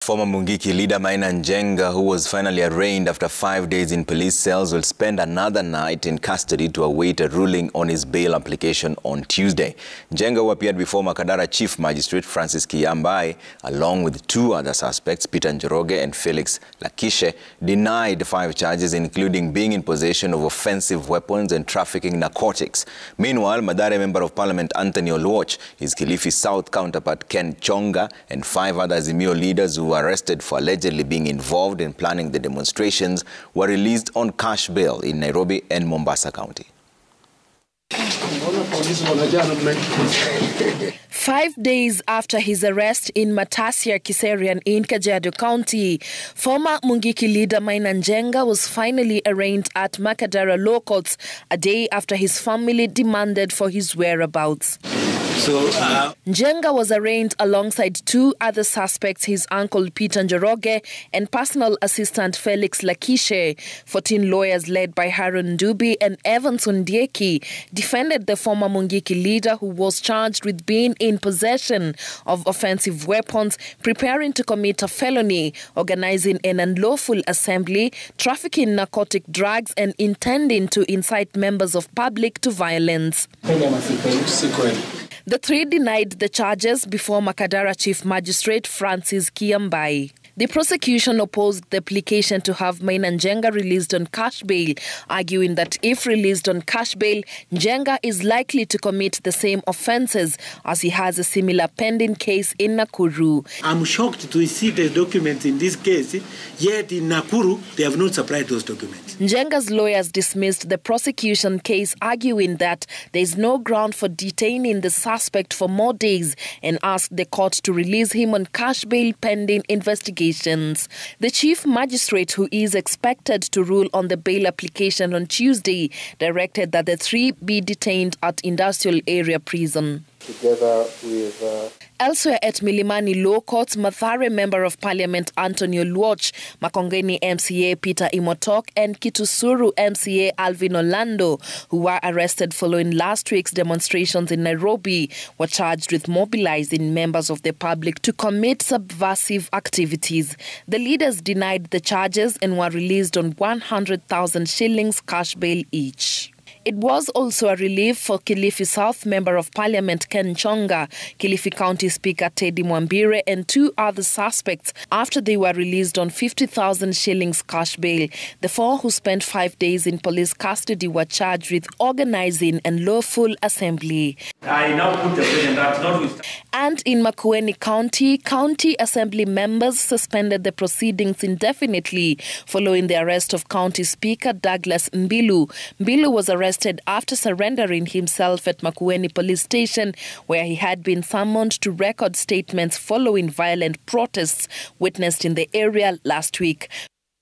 Former Mungiki leader Maina Njenga, who was finally arraigned after 5 days in police cells, will spend another night in custody to await a ruling on his bail application on Tuesday. Njenga, who appeared before Makadara Chief Magistrate Francis Kiyambai, along with two other suspects, Peter Njoroge and Felix Lakishe, denied 5 charges, including being in possession of offensive weapons and trafficking narcotics. Meanwhile, Mathare Member of Parliament Anthony Oluoch, his Kilifi South counterpart Ken Chonga, and 5 other Azimio leaders who were arrested for allegedly being involved in planning the demonstrations were released on cash bail in Nairobi and Mombasa County. 5 days after his arrest in Matasia Kiserian in Kajiado County, former Mungiki leader Maina Njenga was finally arraigned at Makadara Law Courts a day after his family demanded for his whereabouts. Njenga was arraigned alongside 2 other suspects, his uncle Peter Njoroge and personal assistant Felix Lakishe. 14 lawyers led by Harun Dubi and Evans Ondieki defended the former Mungiki leader, who was charged with being in possession of offensive weapons, preparing to commit a felony, organizing an unlawful assembly, trafficking narcotic drugs, and intending to incite members of public to violence. The 3 denied the charges before Makadara Chief Magistrate Francis Kiyambai. The prosecution opposed the application to have Maina Njenga released on cash bail, arguing that if released on cash bail, Njenga is likely to commit the same offences as he has a similar pending case in Nakuru. I'm shocked to see the documents in this case, yet in Nakuru, they have not supplied those documents. Njenga's lawyers dismissed the prosecution case, arguing that there is no ground for detaining the suspect for more days, and asked the court to release him on cash bail pending investigations. The chief magistrate, who is expected to rule on the bail application on Tuesday, directed that the 3 be detained at Industrial Area Prison. Together with Elsewhere at Milimani Law Courts, Mathare Member of Parliament Anthony Oluoch, Makongeni MCA Peter Imotok, and Kitusuru MCA Alvin Orlando, who were arrested following last week's demonstrations in Nairobi, were charged with mobilizing members of the public to commit subversive activities. The leaders denied the charges and were released on 100,000 shillings cash bail each. It was also a relief for Kilifi South Member of Parliament Ken Chonga, Kilifi County Speaker Teddy Mwambire, and 2 other suspects after they were released on 50,000 shillings cash bail. The 4 who spent 5 days in police custody were charged with organizing and lawful assembly. I now put the president that notwithstanding. And in Makueni County, county assembly members suspended the proceedings indefinitely following the arrest of County Speaker Douglas Mbilu. Mbilu was arrested after surrendering himself at Makueni Police Station, where he had been summoned to record statements following violent protests witnessed in the area last week.